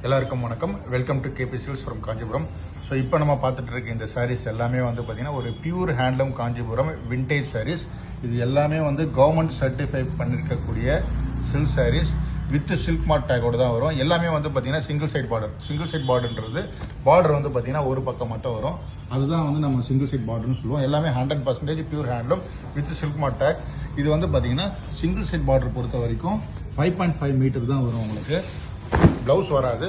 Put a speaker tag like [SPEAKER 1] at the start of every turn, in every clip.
[SPEAKER 1] எல்லாருக்கும் வணக்கம். Welcome to KP silks from Kanchipuram. So இப்போ நம்ம பார்த்துட்டு இருக்க இந்த சாரீஸ் எல்லாமே வந்து பார்த்தீங்கன்னா ஒரு pure handloom Kanchipuram vintage saris. இது எல்லாமே வந்து கவர்மெண்ட் சர்டிஃபை பண்ணியிருக்கக்கூடிய silk saris with silk mark டேக்கோட தான் வரும். எல்லாமே வந்து பார்த்தீங்கன்னா சிங்கிள் சைட் பார்டர்ன்றது பார்டர் வந்து பார்த்தீங்கன்னா ஒரு பக்கம் மட்டும் வரும். அதுதான் வந்து நம்ம சிங்கிள் சைட் பார்டர்னு சொல்லுவோம். எல்லாமே 100% pure handloom with silk mark take. இது வந்து பார்த்தீங்கன்னா சிங்கிள் சைட் பார்டர் பொறுத்த வரைக்கும் 5.5 மீட்டர் தான் வரும் உங்களுக்கு. ப்ளவுஸ் வராது.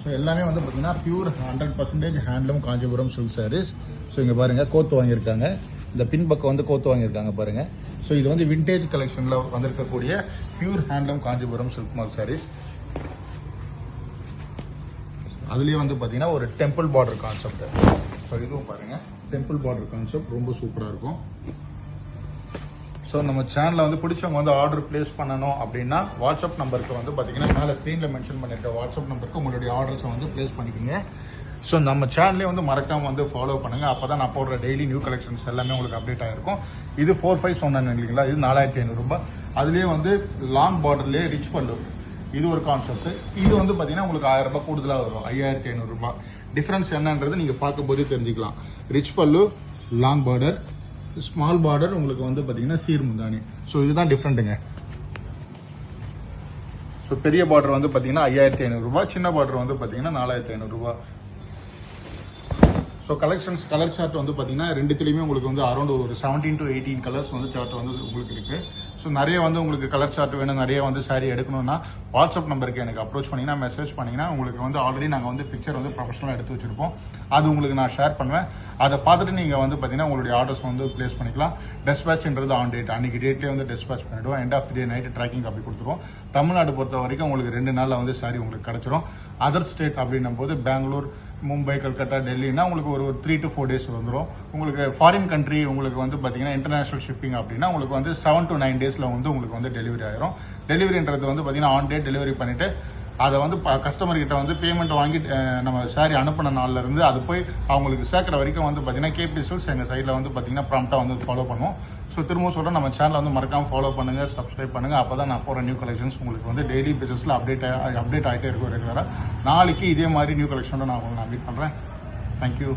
[SPEAKER 1] ஸோ எல்லாமே வந்து பார்த்தீங்கன்னா pure 100% handloom Kanchipuram silk sarees. So இங்கே பாருங்கள் கோத்து வாங்கியிருக்காங்க. இந்த பின்பக்கம் வந்து கோத்து வாங்கியிருக்காங்க பாருங்கள். ஸோ இது வந்து விண்டேஜ் கலெக்ஷனில் வந்திருக்கக்கூடிய pure handloom Kanchipuram silk mark sarees. அதுலேயே வந்து பார்த்தீங்கன்னா ஒரு டெம்பிள் பார்டர் கான்செப்ட். ஸோ இதுவும் பாருங்கள் டெம்பிள் பார்டர் கான்செப்ட் ரொம்ப சூப்பராக இருக்கும். ஸோ நம்ம சேனலில் வந்து பிடிச்சவங்க வந்து ஆர்டர் பிளேஸ் பண்ணணும் அப்படின்னா வாட்ஸ்அப் நம்பருக்கு வந்து பார்த்தீங்கன்னா மேலே ஸ்க்ரீனில் மென்ஷன் பண்ணியிருக்க வாட்ஸ்அப் நம்பருக்கு உங்களுடைய ஆர்டர்ஸை வந்து பிளேஸ் பண்ணிக்கோங்க. ஸோ நம்ம சேனலே வந்து மறக்காமல் வந்து ஃபாலோ பண்ணுங்கள். அப்போ தான் நான் போடுற டெய்லி நியூ கலெக்ஷன்ஸ் எல்லாமே உங்களுக்கு அப்டேட் ஆகிருக்கும். இது 4,500 சொன்னேன் இல்லைங்களா, இது 4,500 ரூபாய். அதுலேயே வந்து லாங் பார்டர்லேயே ரிச் பல்லு, இது ஒரு கான்செப்ட். இது வந்து பார்த்தீங்கன்னா உங்களுக்கு 1000 ரூபாய் கூடுதலாக வரும், 5,500 ரூபாய். டிஃப்ரென்ஸ் என்னன்றது நீங்கள் பார்க்கும்போதே தெரிஞ்சுக்கலாம். ரிச் பல்லு, லாங் பார்டர், ஸ்மால் பார்டர் உங்களுக்கு வந்து பார்த்தீங்கன்னா சீர் முந்தானி. ஸோ இதுதான் டிஃப்ரெண்ட்டுங்க. ஸோ பெரிய பார்டர் வந்து பார்த்தீங்கன்னா 5,500 ரூபாய், சின்ன பார்டர் வந்து பார்த்தீங்கன்னா 4,500 ரூபாய். ஸோ கலெக்ஷன்ஸ் கலர் சார்ட் வந்து பார்த்தீங்கன்னா ரெண்டுத்துலேயுமே உங்களுக்கு வந்து அரௌண்ட் ஒரு 17 to 18 கலர்ஸ் வந்து சார்ட் வந்து உங்களுக்கு இருக்கு. ஸோ நிறைய வந்து உங்களுக்கு கலர் சார்ட் வேணும், நிறைய வந்து சாரீ எடுக்கணும்னா வாட்ஸ்அப் நம்பருக்கு எனக்கு அப்ரோச் பண்ணிங்கன்னா மெசேஜ் பண்ணிங்கன்னா உங்களுக்கு வந்து ஆல்ரெடி நாங்கள் வந்து பிக்சர் வந்து ப்ரொஃபஷனலாக எடுத்து வச்சிருப்போம். அது உங்களுக்கு நான் ஷேர் பண்ணுவேன். அதை பார்த்துட்டு நீங்கள் வந்து பார்த்தீங்கன்னா உங்களுடைய ஆர்டர்ஸ் வந்து பிளேஸ் பண்ணிக்கலாம். டெஸ்பேச்ன்றது ஆன் டேட், அன்றைக்கி டேட்லேயே வந்து டெஸ்பேச் பண்ணிவிடுவோம். End of the day night tracking அப்படி கொடுத்துருவோம். தமிழ்நாடு பொறுத்த வரைக்கும் உங்களுக்கு 2 நாளில் வந்து சாரீ உங்களுக்கு கிடச்சிரும். அதர் ஸ்டேட் அப்படின்னும் போது பெங்களூர், மும்பை, கல்கட்டா, டெல்லினா உங்களுக்கு ஒரு 3 to 4 days வந்துடும். உங்களுக்கு ஃபாரின் கண்ட்ரி உங்களுக்கு வந்து பார்த்தீங்கன்னா இன்டர்நேஷனல் ஷிப்பிங் அப்படின்னா உங்களுக்கு வந்து 7 to 9 days வந்து உங்களுக்கு வந்து டெலிவரி ஆயிரும். டெலிவரின்றது வந்து பார்த்தீங்கன்னா ஆன் டேட் டெலிவரி பண்ணிட்டு அதை வந்து கஸ்டமர் கிட்ட வந்து பேமெண்ட் வாங்கி நம்ம சாரி அனுப்பின நாள்ல இருந்து அது போய் அவங்களுக்கு சேர்க்குற வரைக்கும் வந்து பார்த்தீங்கன்னா கேபி சில்க்ஸ் எங்கள் சைடில் வந்து பார்த்தீங்கன்னா ப்ராம்ப்டாக வந்து ஃபாலோ பண்ணுவோம். ஸோ திரும்ப சொல்கிறேன், நம்ம சேனலை வந்து மறக்காமல் ஃபாலோ பண்ணுங்கள், சப்ஸ்கிரைப் பண்ணுங்கள். அப்போ தான் நான் போகிற நியூ கலெக்ஷன்ஸ் உங்களுக்கு வந்து டெய்லி பேசிஸில் அப்டேட் ஆகிட்டே இருக்கும் ரெகுலராக. நாளைக்கு இதே மாதிரி நியூ கலெக்ஷனோட நான் உங்களுக்கு மீட் பண்ணுறேன். தேங்க்யூ.